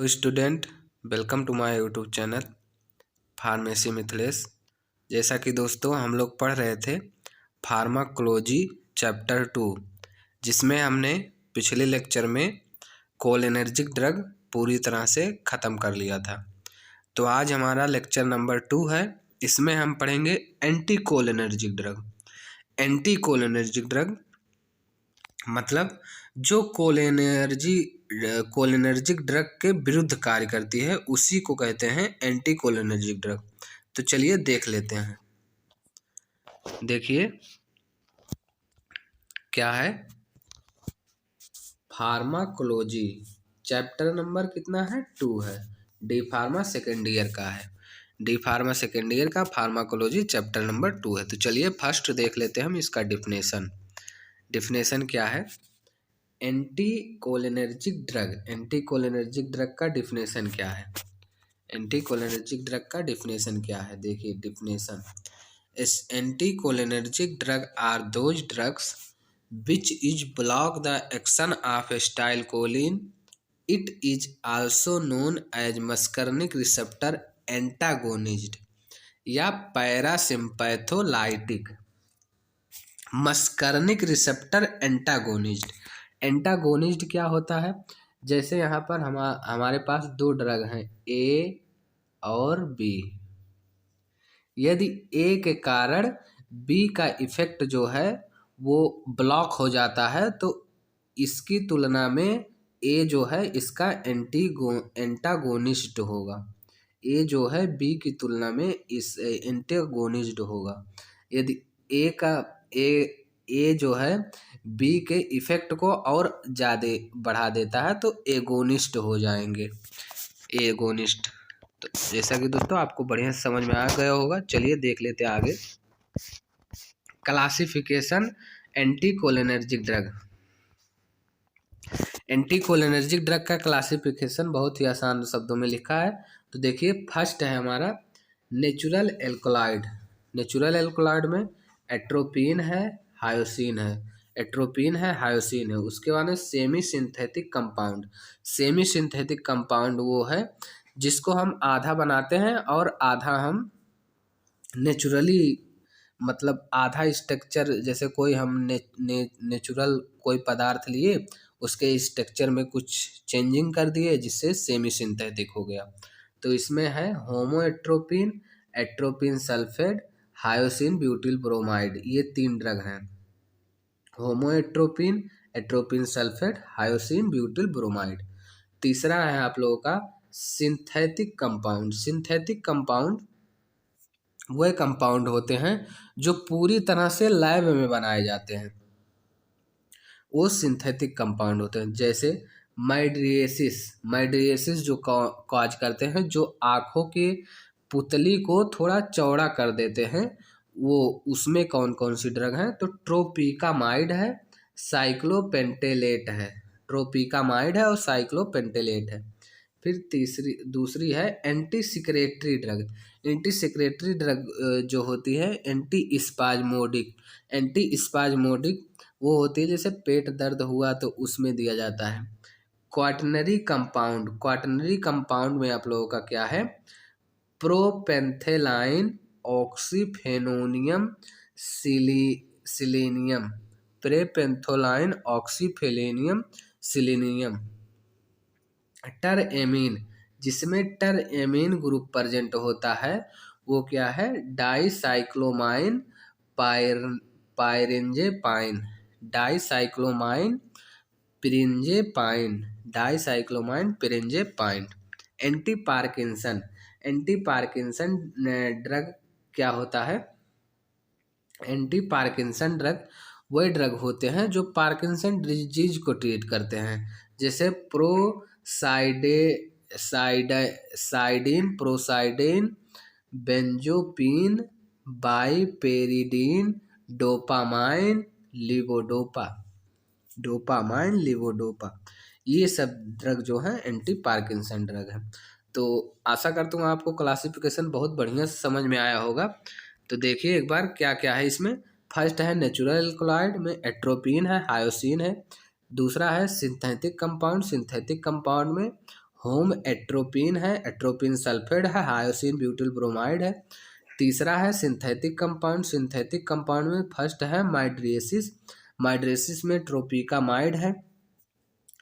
Hello student, welcome to my YouTube channel pharmacy Mithilesh. जैसा कि दोस्तों हम लोग पढ़ रहे थे फार्माकोलॉजी चैप्टर 2, जिसमें हमने पिछले लेक्चर में कोलिनर्जिक ड्रग पूरी तरह से ख़त्म कर लिया था। तो आज हमारा लेक्चर नंबर 2 है। इसमें हम पढ़ेंगे anti cholinergic drug. Anti cholinergic drug मतलब जो कोलिनर्जिक ड्रग के विरुद्ध कार्य करती है, उसी को कहते हैं एंटी कोलिनर्जिक ड्रग। तो चलिए देख लेते हैं। देखिए क्या है, फार्माकोलॉजी चैप्टर नंबर कितना है, 2 है। डी फार्मा सेकेंड ईयर का है। डी फार्मा सेकेंड ईयर का फार्माकोलॉजी चैप्टर नंबर 2 है। तो चलिए फर्स्ट देख लेते हैं हम इसका डिफिनेशन। डिफिनेशन क्या है, anti cholinergic drug. Anti cholinergic drug का डिफिनेशन क्या है? एंटी कोलिनर्जिक ड्रग का डिफिनेशन क्या है? देखिए डिफिनेशन, इस anti cholinergic drug are those drugs which is block the action of acetylcholine. It is also known as muscarinic receptor antagonist या parasympatholytic. Muscarinic receptor antagonist. Antagonist क्या होता है? जैसे यहाँ पर हमारे पास दो ड्रग हैं, ए और बी। यदि ए के कारण बी का इफेक्ट जो है वो ब्लॉक हो जाता है, तो इसकी तुलना में ए जो है इसका एंटागोनिस्ट होगा। ए जो है बी की तुलना में इस एंटागोनिस्ट होगा। यदि ए जो है बी के इफेक्ट को और ज़्यादा बढ़ा देता है तो एगोनिस्ट हो जाएंगे, एगोनिस्ट। तो जैसा कि दोस्तों आपको बढ़िया समझ में आ गया होगा। चलिए देख लेते हैं आगे। Classification anti cholinergic drug. Anti cholinergic drug का क्लासिफिकेशन बहुत ही आसान शब्दों में लिखा है। तो देखिए फर्स्ट है हमारा नेचुरल एल्कोलाइड। नेचुरल एल्कोलाइड में एट्रोपिन है, हायोसिन है। एट्रोपिन है, हायोसिन है। उसके बाद में semi synthetic compound. Semi synthetic compound वो है जिसको हम आधा बनाते हैं और आधा हम नेचुरली, मतलब आधा स्ट्रक्चर, जैसे कोई हम नेचुरल कोई पदार्थ लिए, उसके स्ट्रक्चर में कुछ चेंजिंग कर दिए जिससे सेमी सिंथेटिक हो गया। तो इसमें है homatropine, atropine sulphate, hyoscine butyl bromide. ये 3 ड्रग हैं, homatropine, atropine sulphate, hyoscine butyl bromide. तीसरा है आप लोगों का सिंथेटिक कंपाउंड। सिंथेटिक कंपाउंड वह कंपाउंड होते हैं जो पूरी तरह से लैब में बनाए जाते हैं, वो सिंथेटिक कंपाउंड होते हैं। जैसे माइड्रिएसिस जो कॉज करते हैं, जो आँखों के पुतली को थोड़ा चौड़ा कर देते हैं, वो उसमें कौन कौन सी ड्रग हैं? तो ट्रोपिकामाइड है, साइक्लोपेंटेलेट है। ट्रोपिकामाइड है और साइक्लोपेंटेलेट है। फिर दूसरी है anti secretory drug. Anti secretory drug जो होती है एंटी स्पाज्मोडिक। एंटी स्पाज्मोडिक वो होती है जैसे पेट दर्द हुआ तो उसमें दिया जाता है। Quaternary compound. क्वाटर्नरी कंपाउंड में आप लोगों का क्या है? प्रोपेंथेलाइन, ऑक्सीफेनोनियम, सिलेनियम। प्रोपेंथोलाइन, ऑक्सीफेलेनियम, सिलेनियम। टर एमीन, जिसमें टर एमीन ग्रुप प्रेजेंट होता है, वो क्या है? Dicyclomine pirenzepine. Dicyclomine pirenzepine. Dicyclomine pirenzepine. Anti Parkinson. Anti Parkinson drug क्या होता है? एंटी पार्किंसन ड्रग वही ड्रग होते हैं जो पार्किंसन डिजीज को ट्रीट करते हैं। जैसे प्रोसाइडिन, बेंजोपिन, बाइपेरिडीन, डोपामाइन, लिवोडोपा। ये सब ड्रग जो है एंटी पार्किंसन ड्रग है। तो आशा करता हूँ आपको क्लासिफिकेशन बहुत बढ़िया समझ में आया होगा। तो देखिए एक बार क्या क्या है इसमें। फर्स्ट है नेचुरल एल्कोलाइड में एट्रोपिन है, हायोसिन है। दूसरा है सिंथेटिक कंपाउंड। सिंथेटिक कंपाउंड में होम एट्रोपिन है, एट्रोपिन सल्फेट है, हायोसिन ब्यूटिल ब्रोमाइड है। तीसरा है सिंथेटिक कंपाउंड, सिंथेटिक कंपाउंड में फर्स्ट है माइड्रियसिस, माइड्रियसिस में ट्रोपिकामाइड है।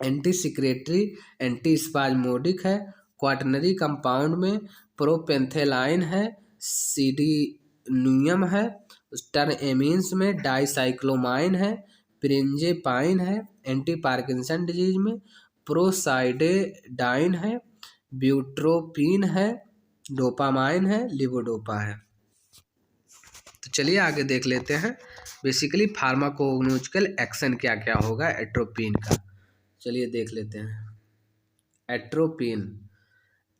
एंटी सिक्रेटरी एंटी स्पाज्मोडिक है। क्वाटनरी कंपाउंड में प्रोपेंथेलाइन है, सीडीनियम है। टर्नएमीन्स में डाइसाइक्लोमाइन है, प्रिंजेपाइन है। एंटी पार्किंसन डिजीज में प्रोसाइडेडाइन है, ब्यूट्रोपिन है, डोपामाइन है, लिवोडोपा है। तो चलिए आगे देख लेते हैं बेसिकली फार्माकोग्नोस्टिकल एक्शन क्या क्या होगा एट्रोपिन का। चलिए देख लेते हैं। Atropine,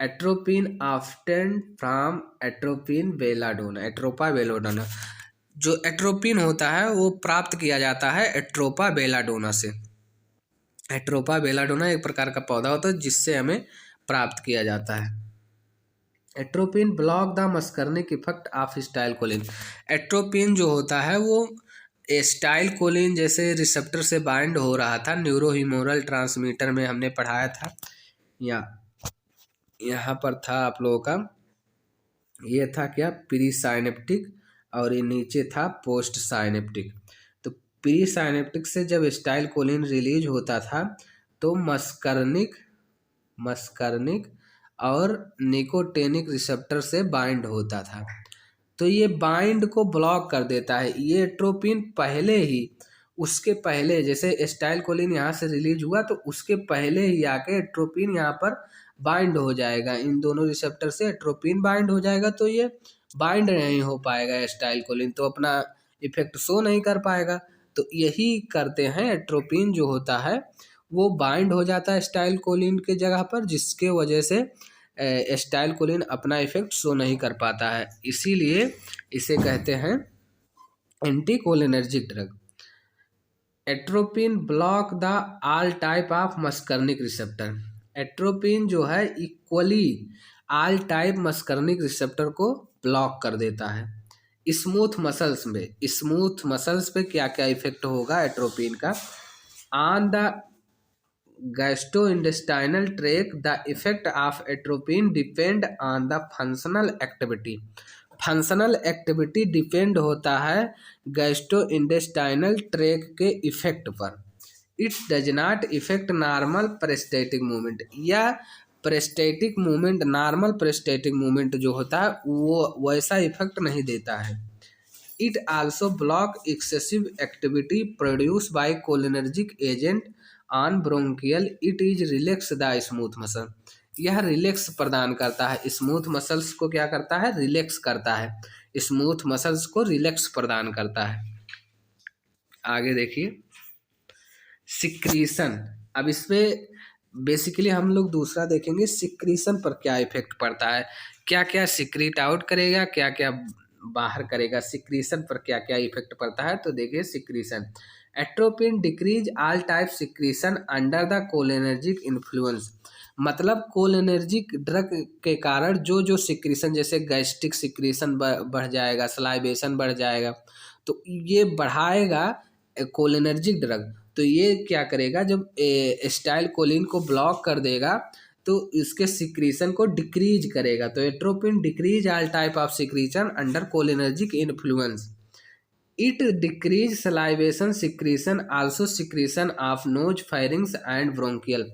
atropine often from atropine belladonna, Atropa belladonna. जो एट्रोपिन होता है वो प्राप्त किया जाता है एट्रोपा बेलाडोना से। एट्रोपा बेलाडोना एक प्रकार का पौधा होता है जिससे हमें प्राप्त किया जाता है। Atropine block the muscarinic effect of acetylcholine, atropine जो होता है वो स्टाइलकोलिन जैसे रिसेप्टर से बाइंड हो रहा था, न्यूरोह्यूमोरल ट्रांसमीटर में हमने पढ़ाया था। यहाँ पर था आप लोगों का, ये था क्या प्री साइनेप्टिक और ये नीचे था पोस्ट साइनेप्टिक। तो प्री साइनेप्टिक से जब स्टाइलकोलिन रिलीज होता था तो मस्कर्निक और निकोटेनिक रिसेप्टर से बाइंड होता था। तो ये बाइंड को ब्लॉक कर देता है। ये एट्रोपिन पहले ही, उसके पहले जैसे स्टाइलकोलिन यहाँ से रिलीज हुआ तो उसके पहले ही आके एट्रोपिन यहाँ पर बाइंड हो जाएगा, इन दोनों रिसेप्टर से एट्रोपिन बाइंड हो जाएगा। तो ये बाइंड नहीं हो पाएगा स्टाइलकोलिन, तो अपना इफेक्ट शो नहीं कर पाएगा। तो यही करते हैं, एट्रोपिन जो होता है वो बाइंड हो जाता है स्टाइलकोलिन के जगह पर, जिसके वजह से स्टाइलकोलिन अपना इफेक्ट शो नहीं कर पाता है। इसीलिए इसे कहते हैं anticholinergic drug. Atropine block the all type of muscarinic receptor, atropine जो है equally all type muscarinic receptor को ब्लॉक कर देता है। स्मूथ मसल्स में, स्मूथ मसल्स पे क्या क्या इफेक्ट होगा एट्रोपिन का? On the gastrointestinal tract, the effect of atropine depend on the functional activity, functional activity depend होता है गैस्ट्रोइंटेस्टाइनल ट्रैक के इफेक्ट पर। It does not effect normal peristaltic movement, या peristaltic movement, normal peristaltic movement जो होता है वो वैसा इफेक्ट नहीं देता है। It also block excessive activity produce by cholinergic agent on bronchial, it is relax the smooth muscle, यह रिलैक्स प्रदान करता है। स्मूथ मसल्स को क्या करता है? रिलैक्स करता है, स्मूथ मसल्स को रिलैक्स प्रदान करता है। आगे देखिए सिक्रीशन। अब इस पे बेसिकली हम लोग दूसरा देखेंगे, सिक्रीशन पर क्या इफेक्ट पड़ता है, क्या क्या सिक्रीट आउट करेगा, क्या क्या बाहर करेगा, सिक्रीशन पर क्या क्या इफेक्ट पड़ता है। तो देखिए secretion, atropine decrease all type secretion under the cholinergic influence, मतलब कोलिनर्जिक ड्रग के कारण जो जो सिक्रीशन, जैसे गैस्ट्रिक सिक्रीशन बढ़ जाएगा, सलाइवेशन बढ़ जाएगा, तो ये बढ़ाएगा कोलिनर्जिक ड्रग। तो ये क्या करेगा, जब स्टाइलकोलिन को ब्लॉक कर देगा तो इसके सिक्रीशन को डिक्रीज करेगा। तो atropine decrease all type of secretion under cholinergic influence, it decrease salivation secretion, also secretion of nose firings and bronchial,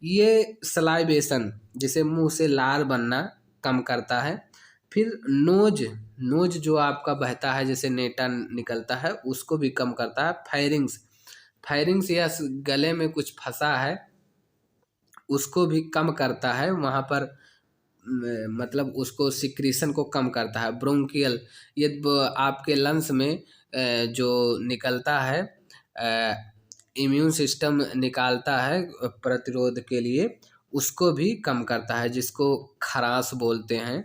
ये सलाइवेशन जैसे मुंह से लार बनना कम करता है। फिर नोज जो आपका बहता है, जैसे नेटा निकलता है, उसको भी कम करता है। फायरिंग्स या गले में कुछ फंसा है उसको भी कम करता है, वहाँ पर मतलब उसको सिक्रीशन को कम करता है। ब्रोंकियल, ये आपके लंग्स में जो निकलता है, इम्यून सिस्टम निकालता है प्रतिरोध के लिए, उसको भी कम करता है, जिसको खराश बोलते हैं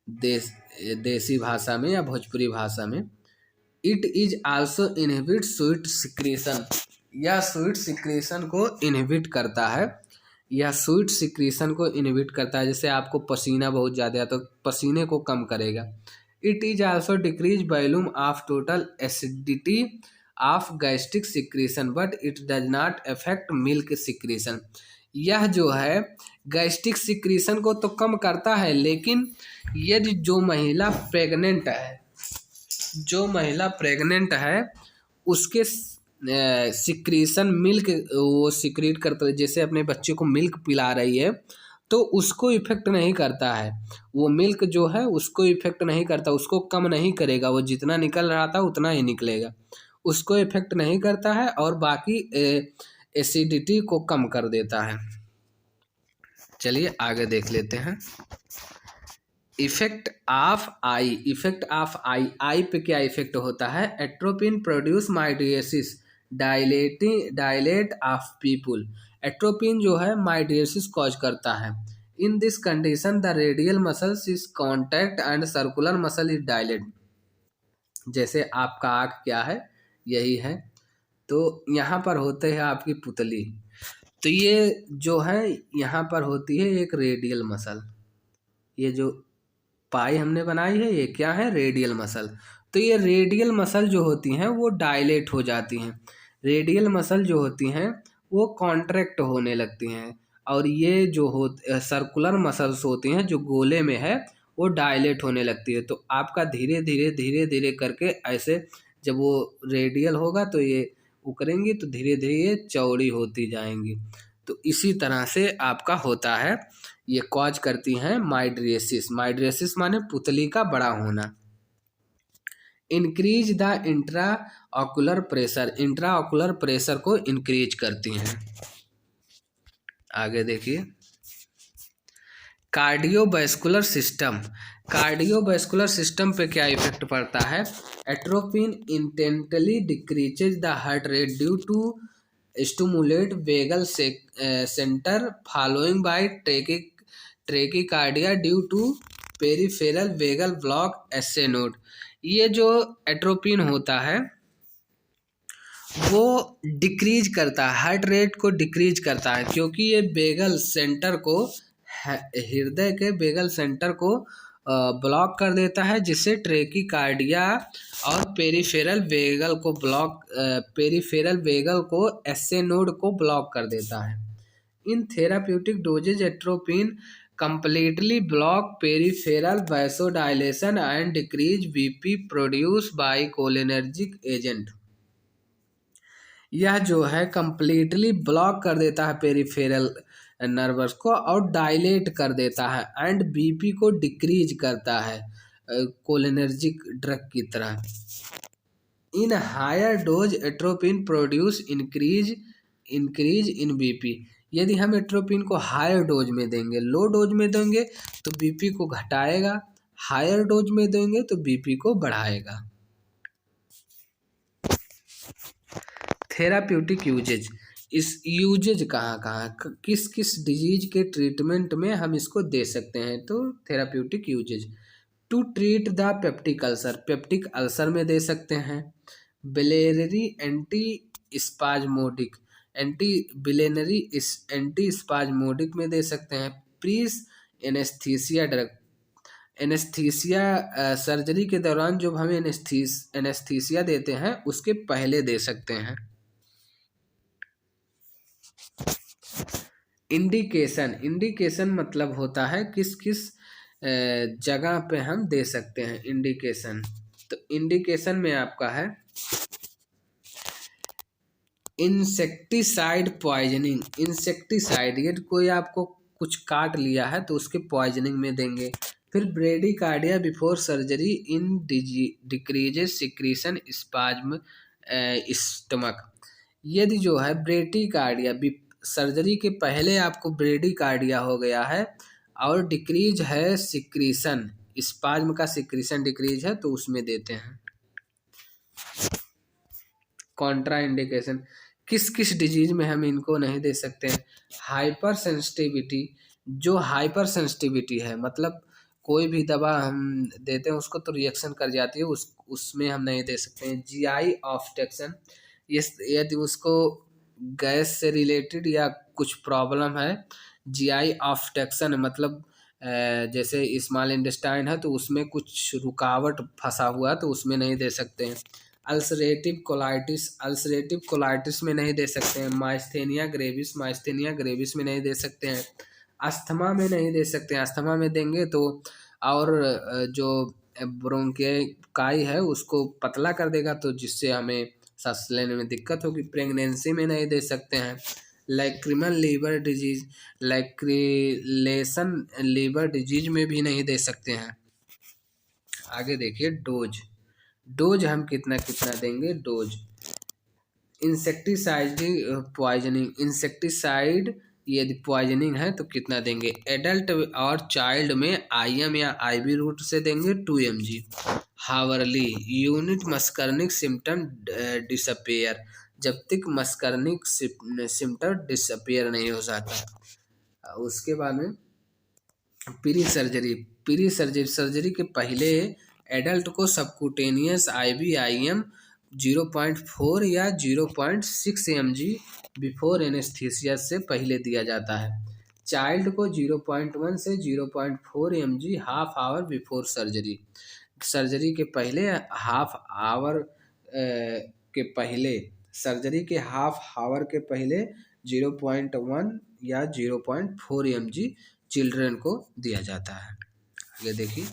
देसी भाषा में या भोजपुरी भाषा में। It is also inhibit sweet secretion, यह स्वीट सिक्रीशन को इनहिबिट करता है, यह स्वीट सिक्रीशन को इनहिबिट करता है। जैसे आपको पसीना बहुत ज़्यादा है तो पसीने को कम करेगा। It is also decrease volume of total acidity of gastric secretion but it does not affect milk secretion, यह जो है गैस्ट्रिक सिक्रीशन को तो कम करता है, लेकिन यदि जो महिला प्रेग्नेंट है उसके सिक्रीशन मिल्क वो सिक्रीट करता है, जैसे अपने बच्चे को मिल्क पिला रही है तो उसको इफेक्ट नहीं करता है। वो मिल्क जो है उसको इफेक्ट नहीं करता, उसको कम नहीं करेगा, वो जितना निकल रहा था उतना ही निकलेगा, उसको इफेक्ट नहीं करता है और बाकी एसिडिटी को कम कर देता है। चलिए आगे देख लेते हैं। इफेक्ट ऑफ आई, आई पे क्या इफेक्ट होता है? Atropine produce mydriasis, dilate of pupil. Atropine जो है माइडिएसिस कॉज करता है। In this condition the radial muscles is contact and circular muscle is dilate. जैसे आपका आँख क्या है, यही है, तो यहाँ पर होते हैं आपकी पुतली, तो ये जो है यहाँ पर होती है एक रेडियल मसल, ये जो पाई हमने बनाई है ये क्या है? Radial muscle. तो ये रेडियल मसल जो होती हैं वो डायलेट हो जाती हैं, रेडियल मसल जो होती हैं वो कॉन्ट्रैक्ट होने लगती हैं, और ये जो सर्कुलर मसल्स होती हैं जो गोले में है वो डायलेट होने लगती है। तो आपका धीरे धीरे करके ऐसे जब वो रेडियल होगा तो ये उकरेंगी तो धीरे धीरे ये चौड़ी होती जाएंगी। तो इसी तरह से आपका होता है, ये कॉज करती हैं माइड्रिएसिस। माइड्रिएसिस माने पुतली का बड़ा होना। Increase the intra ocular pressure को इंक्रीज करती हैं। आगे देखिए, कार्डियोवैस्कुलर सिस्टम पे क्या इफेक्ट पड़ता है? Atropine intently decreases the heart rate due to stimulate vagal centre following by tachycardia due to peripheral vagal block S A node. ये जो एट्रोपिन होता है वो डिक्रीज करता है, हार्ट रेट को डिक्रीज करता है, क्योंकि ये वेगल सेंटर को, हृदय के वेगल सेंटर को ब्लॉक कर देता है, जिससे ट्रेकिकार्डिया और पेरिफेरल वेगल को एसे नोड को ब्लॉक कर देता है। In therapeutic doses atropine completely block peripheral vasodilation and decrease BP produced by cholinergic agent। यह जो है completely ब्लॉक कर देता है पेरिफेरल नर्वस को और डायलेट कर देता है, एंड बीपी को डिक्रीज करता है कोलिनर्जिक ड्रग की तरह। In higher dose atropine produce increase in BP. यदि हम एट्रोपिन को हायर डोज में देंगे, लो डोज में देंगे तो बीपी को घटाएगा, हायर डोज में देंगे तो बीपी को बढ़ाएगा। थेराप्यूटिक यूजेज, इस यूजेज कहाँ किस किस डिजीज के ट्रीटमेंट में हम इसको दे सकते हैं? तो therapeutic uses, to treat the peptic ulcer में दे सकते हैं, बिलियरी एंटी स्पाज्मोडिक में दे सकते हैं, pre anaesthesia drug, anaesthesia surgery के दौरान जब हमें एनेस्थीसिया देते हैं उसके पहले दे सकते हैं। इंडिकेशन मतलब होता है किस किस जगह पे हम दे सकते हैं इंडिकेशन। तो इंडिकेशन में आपका है इंसेक्टिसाइड पॉइजनिंग, यदि कोई आपको कुछ काट लिया है तो उसके पॉइजनिंग में देंगे। फिर bradycardia before surgery in decreases secretion spasm stomach. यदि जो है ब्रेडिकार्डिया सर्जरी के पहले आपको ब्रेडिकार्डिया हो गया है और डिक्रीज है सिक्रीशन, स्पाज्म का सिक्रीशन डिक्रीज है, तो उसमें देते हैं। कॉन्ट्रा इंडिकेशन, किस किस डिजीज में हम इनको नहीं दे सकते हैं? हाइपर सेंसिटिविटी है, मतलब कोई भी दवा हम देते हैं उसको तो रिएक्शन कर जाती है, उसमें हम नहीं दे सकते हैं। जीआई ऑब्स्ट्रक्शन, यदि उसको गैस से रिलेटेड या कुछ प्रॉब्लम है, जीआई ऑब्स्ट्रक्शन मतलब जैसे स्मॉल इंटेस्टाइन है तो उसमें कुछ रुकावट फंसा हुआ तो उसमें नहीं दे सकते हैं। अल्सरेटिव कोलाइटिस में नहीं दे सकते हैं। माइस्थेनिया ग्रेविस में नहीं दे सकते हैं। अस्थमा में नहीं दे सकते हैं, अस्थमा में देंगे तो और जो ब्रोंकियाई है उसको पतला कर देगा, तो जिससे हमें सांस लेने में दिक्कत होगी। प्रेगनेंसी में नहीं दे सकते हैं। Lacrimal liver disease, lacrimation liver disease में भी नहीं दे सकते हैं। आगे देखिए डोज, डोज हम कितना कितना देंगे। डोज इंसेक्टिसाइड पॉइजनिंग, इंसेक्टिसाइड यदि पॉइजनिंग है तो कितना देंगे। एडल्ट और चाइल्ड में आईएम या आईवी रूट से देंगे 2 mg। Hourly unit muscarinic symptom disappear, जब तक मस्कर्निक सिम्टम डिसअपेयर नहीं हो जाता। उसके बाद में pre surgery, pre surgery surgery के पहले एडल्ट को सबक्यूटेनियस IVIM 0.4 या 0.6 mg बिफोर एनेस्थीसिया से पहले दिया जाता है। चाइल्ड को 0.1 से 0.4 mg half hour before surgery, surgery के पहले हाफ आवर के पहले, सर्जरी के हाफ आवर के पहले 0.1 या 0.4 mg चिल्ड्रन को दिया जाता है। आगे देखिए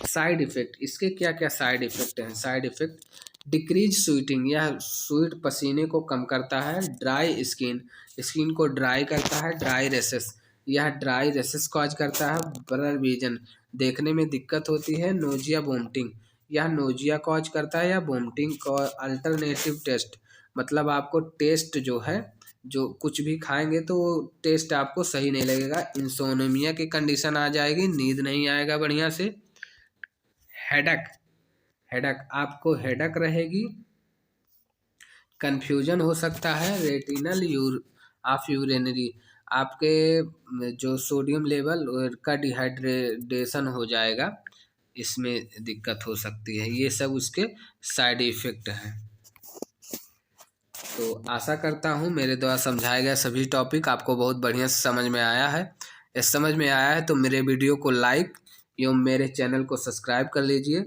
साइड इफेक्ट, इसके क्या क्या साइड इफेक्ट हैं। साइड इफेक्ट डिक्रीज स्वीटिंग, यह स्वीट पसीने को कम करता है। ड्राई स्किन, स्किन को ड्राई करता है। ड्राई रेसेस, यह ड्राई रेसेस कॉज करता है। ब्लर विजन, देखने में दिक्कत होती है। नोजिया वोमिटिंग, यह नोजिया कॉज करता है या वोमिटिंग को। अल्टरनेटिव टेस्ट, मतलब आपको टेस्ट जो है, जो कुछ भी खाएंगे तो टेस्ट आपको सही नहीं लगेगा। इंसोम्निया की कंडीशन आ जाएगी, नींद नहीं आएगा बढ़िया से। हेडक, हेडक आपको हेडक रहेगी। कंफ्यूजन हो सकता है। रेटिनल ऑफ यूरिनरी, आपके जो सोडियम लेवल का डिहाइड्रेशन हो जाएगा, इसमें दिक्कत हो सकती है। ये सब उसके साइड इफेक्ट हैं। तो आशा करता हूँ मेरे द्वारा समझाया गया सभी टॉपिक आपको बहुत बढ़िया से समझ में आया है। इस समझ में आया है तो मेरे वीडियो को लाइक एवं मेरे चैनल को सब्सक्राइब कर लीजिए।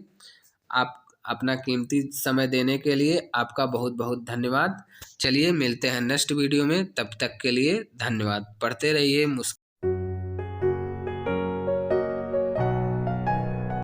आप अपना कीमती समय देने के लिए आपका बहुत बहुत धन्यवाद। चलिए मिलते हैं नेक्स्ट वीडियो में, तब तक के लिए धन्यवाद। पढ़ते रहिए।